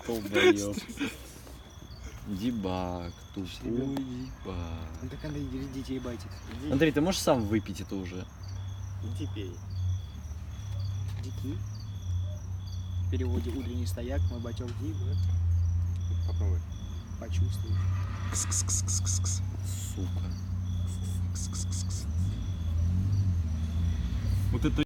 Долбоёб. Дебаг, тупой дебаг. Ну так Андрей, идите ебайте. Андрей, ты можешь сам выпить это уже? Иди пей. Дики. В переводе утренний стояк, мой батек Ди, да? Попробуй. Почувствуешь. Сука. Вот это